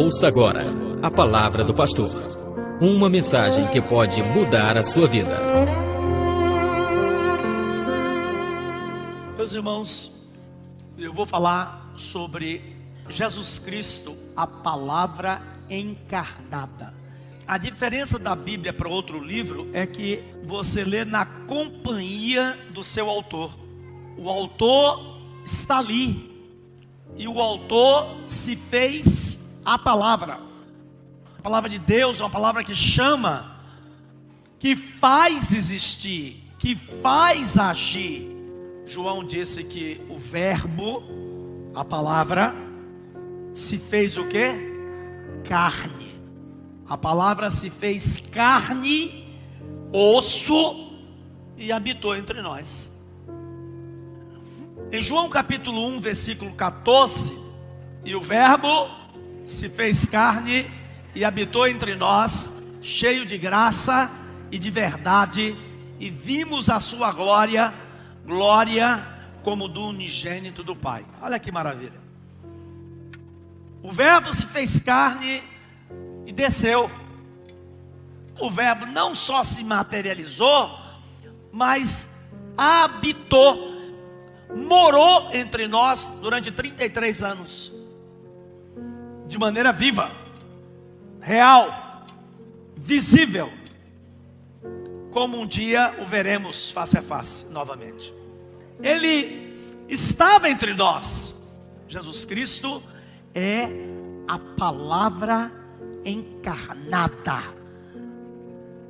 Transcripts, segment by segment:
Ouça agora a palavra do pastor. Uma mensagem que pode mudar a sua vida. Meus irmãos, eu vou falar sobre Jesus Cristo, a palavra encarnada. A diferença da Bíblia para outro livro é que você lê na companhia do seu autor. O autor está ali e o autor se fez a palavra. A palavra de Deus é uma palavra que chama, que faz existir, que faz agir. João disse que o verbo, a palavra, se fez o quê? Carne. A palavra se fez carne, osso e habitou entre nós. Em João capítulo 1, versículo 14, e o verbo se fez carne e habitou entre nós, cheio de graça e de verdade, e vimos a sua glória, glória como do unigênito do Pai. Olha que maravilha. O verbo se fez carne e desceu. O verbo não só se materializou, mas habitou, morou entre nós durante 33 anos, de maneira viva, real, visível, como um dia o veremos face a face novamente. Ele estava entre nós. Jesus Cristo é a palavra encarnada,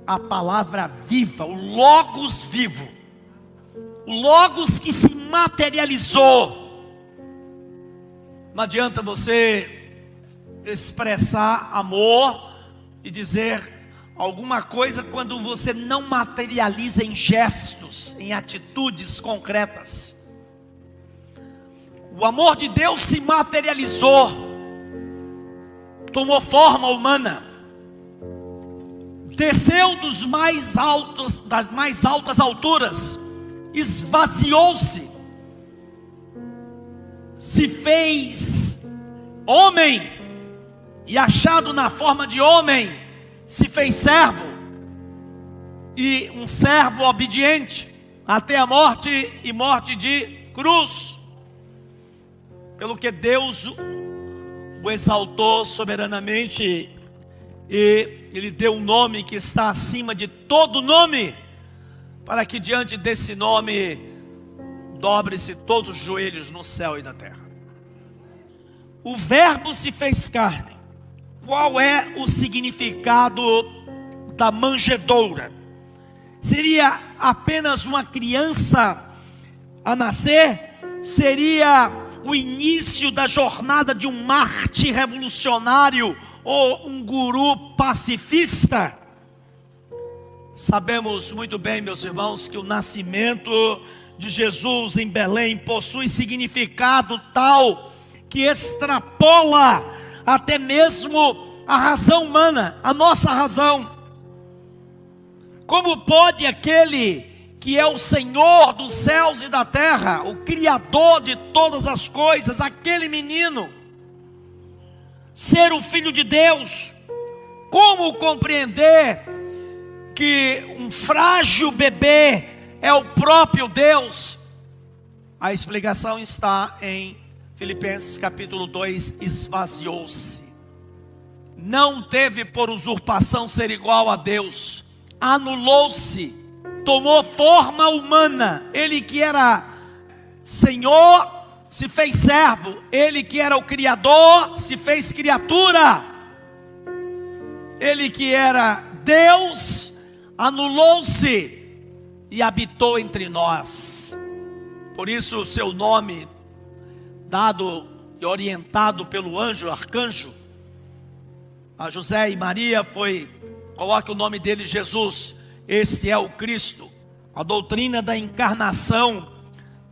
a palavra viva, o Logos vivo, o Logos que se materializou. Não adianta você expressar amor e dizer alguma coisa quando você não materializa em gestos, em atitudes concretas. O amor de Deus se materializou, tomou forma humana, desceu das mais altas alturas, esvaziou-se, se fez homem, e achado na forma de homem, se fez servo, e um servo obediente, até a morte e morte de cruz, pelo que Deus o exaltou soberanamente, e Ele deu um nome que está acima de todo nome, para que diante desse nome, dobre-se todos os joelhos no céu e na terra. O verbo se fez carne. Qual é o significado da manjedoura? Seria apenas uma criança a nascer? Seria o início da jornada de um Marte revolucionário ou um guru pacifista? Sabemos muito bem, meus irmãos, que o nascimento de Jesus em Belém possui significado tal que extrapola até mesmo a razão humana, a nossa razão. Como pode aquele que é o Senhor dos céus e da terra, o Criador de todas as coisas, aquele menino, ser o Filho de Deus? Como compreender que um frágil bebê é o próprio Deus? A explicação está em Filipenses capítulo 2, esvaziou-se. Não teve por usurpação ser igual a Deus, anulou-se, tomou forma humana. Ele que era Senhor, se fez servo. Ele que era o Criador, se fez criatura. Ele que era Deus, anulou-se e habitou entre nós. Por isso o seu nome, dado e orientado pelo anjo, arcanjo, a José e Maria, foi: coloque o nome dele Jesus, este é o Cristo. A doutrina da encarnação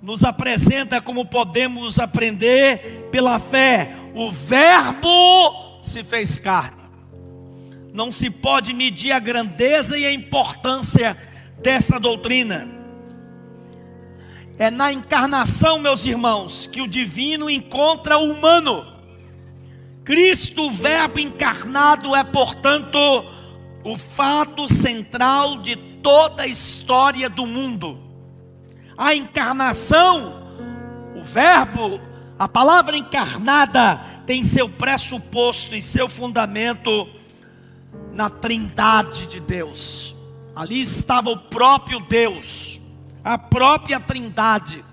nos apresenta como podemos aprender pela fé: o verbo se fez carne. Não se pode medir a grandeza e a importância dessa doutrina. É na encarnação, meus irmãos, que o divino encontra o humano. Cristo, o Verbo encarnado, é, portanto, o fato central de toda a história do mundo. A encarnação, o Verbo, a palavra encarnada, tem seu pressuposto e seu fundamento na Trindade de Deus. Ali estava o próprio Deus, a própria Trindade.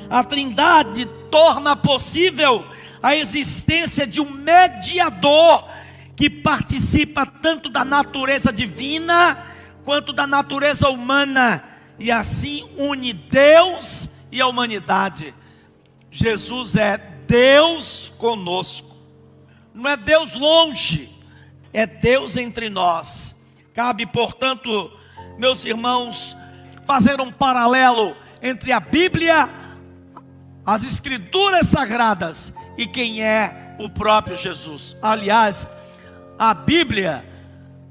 A Trindade torna possível a existência de um mediador que participa tanto da natureza divina quanto da natureza humana, e assim une Deus e a humanidade. Jesus é Deus conosco, não é Deus longe, é Deus entre nós. Cabe, portanto, meus irmãos, fazer um paralelo entre a Bíblia, as Escrituras Sagradas e quem é o próprio Jesus. Aliás, a Bíblia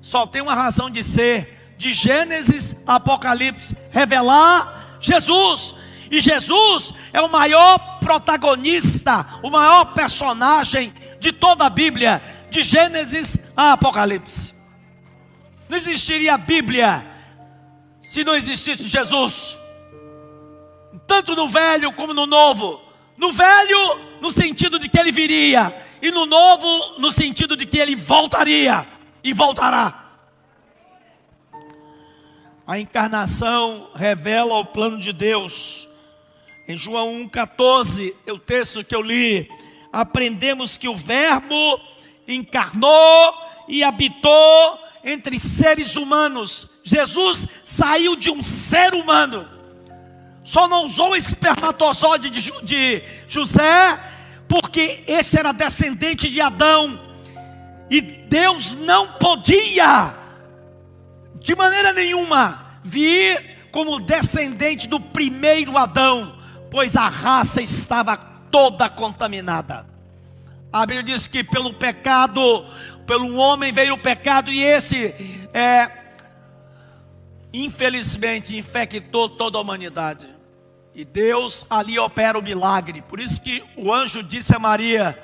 só tem uma razão de ser, de Gênesis a Apocalipse, revelar Jesus. E Jesus é o maior protagonista, o maior personagem de toda a Bíblia, de Gênesis a Apocalipse. Não existiria a Bíblia se não existisse Jesus, tanto no Velho como no Novo. No Velho, no sentido de que ele viria, e no Novo, no sentido de que ele voltaria e voltará. A encarnação revela o plano de Deus. Em João 1,14, o texto que eu li, aprendemos que o Verbo encarnou e habitou entre seres humanos. Jesus saiu de um ser humano, só não usou o espermatozoide de José, porque esse era descendente de Adão, e Deus não podia, de maneira nenhuma, vir como descendente do primeiro Adão, pois a raça estava toda contaminada. A Bíblia diz que pelo pecado, pelo homem veio o pecado, e esse infelizmente infectou toda a humanidade. E Deus ali opera o milagre. Por isso que o anjo disse a Maria: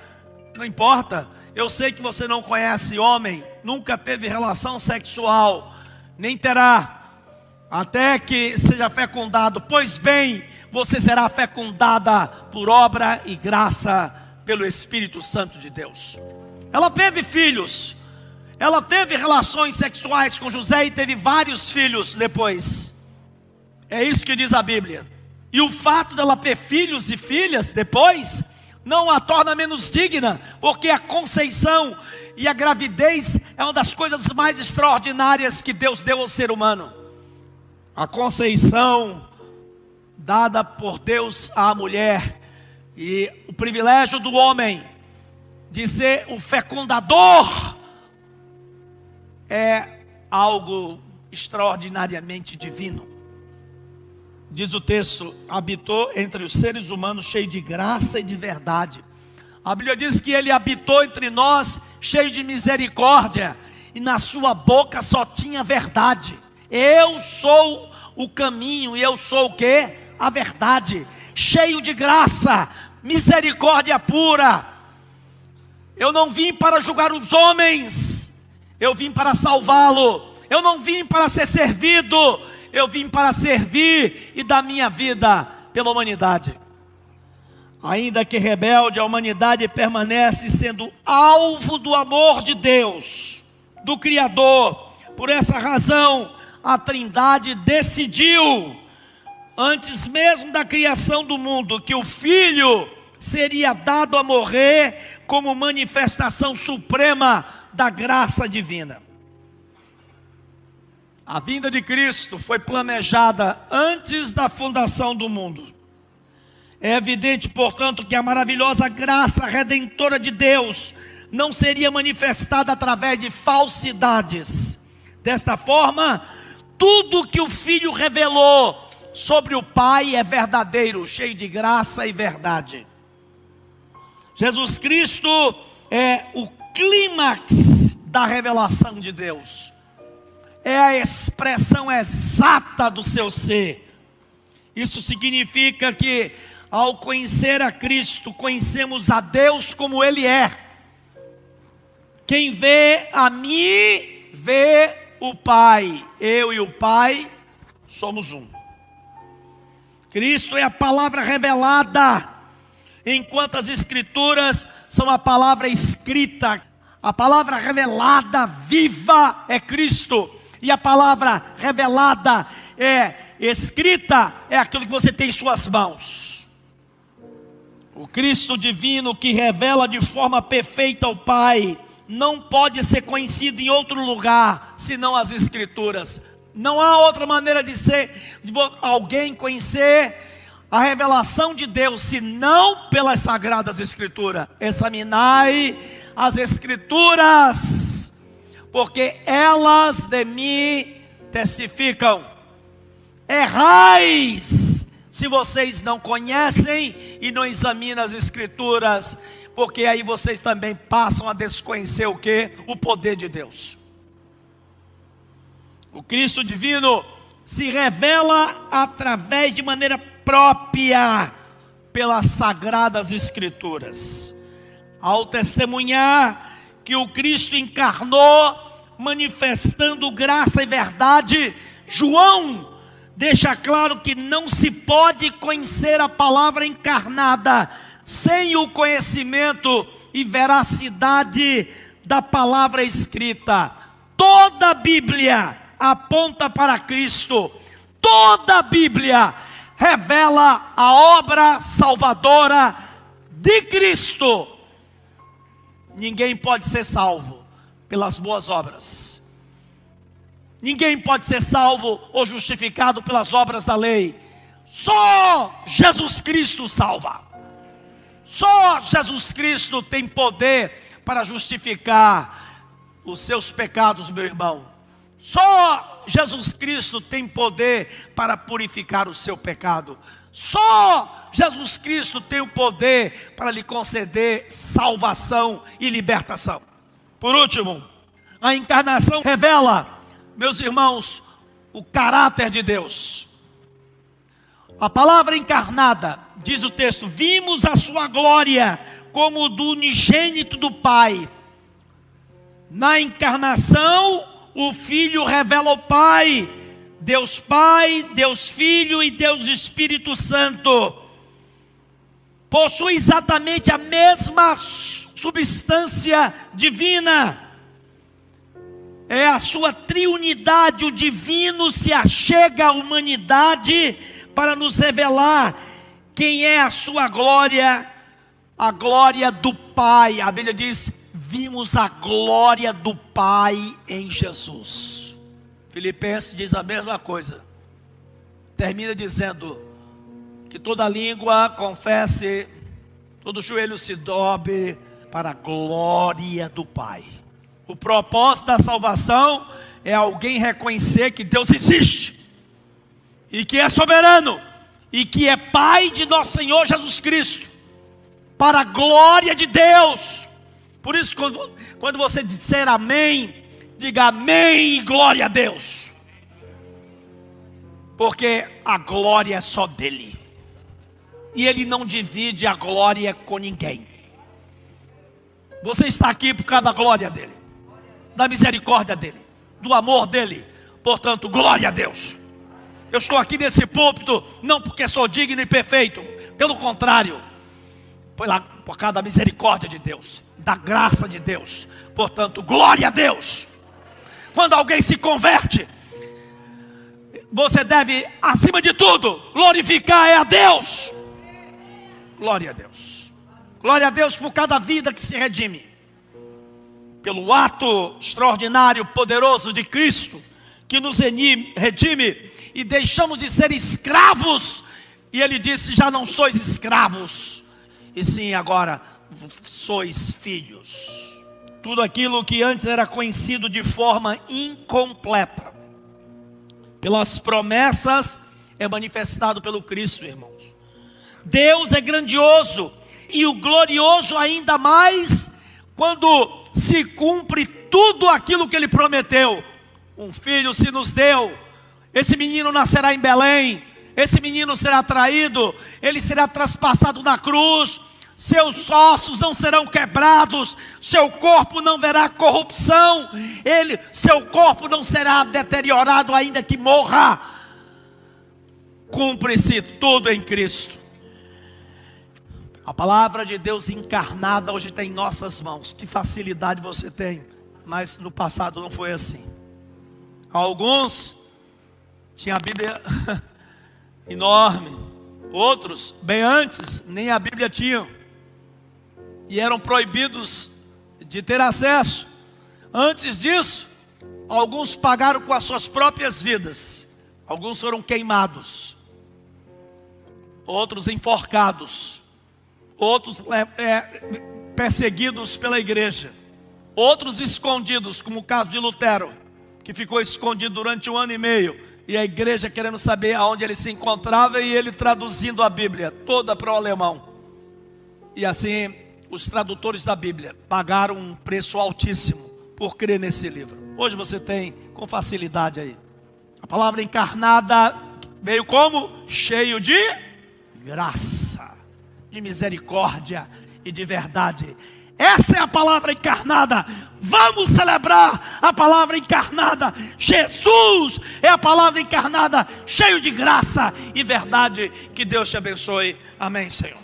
não importa, eu sei que você não conhece homem, nunca teve relação sexual, nem terá, até que seja fecundado. Pois bem, você será fecundada por obra e graça pelo Espírito Santo de Deus. Ela teve filhos, ela teve relações sexuais com José e teve vários filhos depois. É isso que diz a Bíblia. E o fato dela ter filhos e filhas depois não a torna menos digna, porque a conceição e a gravidez é uma das coisas mais extraordinárias que Deus deu ao ser humano. A conceição dada por Deus à mulher, e o privilégio do homem de ser o fecundador é algo extraordinariamente divino. Diz o texto: habitou entre os seres humanos cheio de graça e de verdade. A Bíblia diz que ele habitou entre nós cheio de misericórdia, e na sua boca só tinha verdade. Eu sou o caminho e eu sou o quê? A verdade. Cheio de graça, misericórdia pura. Eu não vim para julgar os homens, eu vim para salvá-lo. Eu não vim para ser servido, eu vim para servir e dar minha vida pela humanidade. Ainda que rebelde, a humanidade permanece sendo alvo do amor de Deus, do Criador. Por essa razão, a Trindade decidiu, antes mesmo da criação do mundo, que o Filho seria dado a morrer como manifestação suprema da graça divina. A vinda de Cristo foi planejada antes da fundação do mundo. É evidente, portanto, que a maravilhosa graça redentora de Deus não seria manifestada através de falsidades. Desta forma, tudo que o Filho revelou sobre o Pai é verdadeiro, cheio de graça e verdade. Jesus Cristo é o clímax da revelação de Deus. É a expressão exata do seu ser. Isso significa que, ao conhecer a Cristo, conhecemos a Deus como Ele é. Quem vê a mim, vê o Pai. Eu e o Pai somos um. Cristo é a palavra revelada, enquanto as Escrituras são a palavra escrita. A palavra revelada, viva, é Cristo. E a palavra revelada, escrita, é aquilo que você tem em suas mãos. O Cristo divino que revela de forma perfeita ao Pai, não pode ser conhecido em outro lugar, senão as Escrituras. Não há outra maneira de alguém conhecer a revelação de Deus, senão pelas Sagradas Escrituras. Examinai as Escrituras, porque elas de mim testificam. Errais se vocês não conhecem e não examinam as Escrituras, porque aí vocês também passam a desconhecer o quê? O poder de Deus. O Cristo divino se revela através de maneira própria pelas Sagradas Escrituras. Ao testemunhar que o Cristo encarnou, manifestando graça e verdade, João deixa claro que não se pode conhecer a palavra encarnada sem o conhecimento e veracidade da palavra escrita. Toda a Bíblia aponta para Cristo. Toda a Bíblia revela a obra salvadora de Cristo. Ninguém pode ser salvo pelas boas obras. Ninguém pode ser salvo ou justificado pelas obras da lei. Só Jesus Cristo salva. Só Jesus Cristo tem poder para justificar os seus pecados, meu irmão. Só Jesus Cristo tem poder para purificar o seu pecado. Só Jesus Cristo tem o poder para lhe conceder salvação e libertação. Por último, a encarnação revela, meus irmãos, o caráter de Deus. A palavra encarnada, diz o texto, vimos a sua glória como do unigênito do Pai. Na encarnação, o Filho revela o Pai, Deus Pai, Deus Filho e Deus Espírito Santo. Possui exatamente a mesma substância divina. É a sua triunidade, o divino se achega à humanidade para nos revelar quem é a sua glória, a glória do Pai. A Bíblia diz, vimos a glória do Pai em Jesus. Filipenses diz a mesma coisa. Termina dizendo que toda língua confesse, todo joelho se dobre para a glória do Pai. O propósito da salvação é alguém reconhecer que Deus existe, e que é soberano, e que é Pai de nosso Senhor Jesus Cristo, para a glória de Deus. Por isso, quando você disser amém, diga amém e glória a Deus, porque a glória é só dele, e ele não divide a glória com ninguém. Você está aqui por causa da glória dele, da misericórdia dele, do amor dele. Portanto, glória a Deus. Eu estou aqui nesse púlpito não porque sou digno e perfeito, pelo contrário, por causa da misericórdia de Deus, da graça de Deus. Portanto, glória a Deus. Quando alguém se converte, você deve, acima de tudo, glorificar a Deus. Glória a Deus. Glória a Deus por cada vida que se redime, pelo ato extraordinário, poderoso de Cristo, que nos redime, e deixamos de ser escravos, e Ele disse, já não sois escravos, e sim agora sois filhos. Tudo aquilo que antes era conhecido de forma incompleta, pelas promessas, é manifestado pelo Cristo, irmãos. Deus é grandioso, e o glorioso ainda mais, quando se cumpre tudo aquilo que Ele prometeu. Um filho se nos deu, esse menino nascerá em Belém, esse menino será traído, ele será traspassado na cruz, seus ossos não serão quebrados, seu corpo não verá corrupção, seu corpo não será deteriorado ainda que morra. Cumpre-se tudo em Cristo. A palavra de Deus encarnada hoje está em nossas mãos. Que facilidade você tem, mas no passado não foi assim. Alguns tinham a Bíblia enorme, outros, bem antes, nem a Bíblia tinham, e eram proibidos de ter acesso. Antes disso, alguns pagaram com as suas próprias vidas, alguns foram queimados, outros enforcados, outros perseguidos pela igreja, outros escondidos, como o caso de Lutero, que ficou escondido durante 1 ano e meio, e a igreja querendo saber aonde ele se encontrava, e ele traduzindo a Bíblia toda para o alemão. E assim, os tradutores da Bíblia pagaram um preço altíssimo por crer nesse livro. Hoje você tem com facilidade aí. A palavra encarnada veio como? Cheio de graça, de misericórdia e de verdade. Essa é a palavra encarnada. Vamos celebrar a palavra encarnada. Jesus é a palavra encarnada, cheio de graça e verdade. Que Deus te abençoe. Amém, Senhor.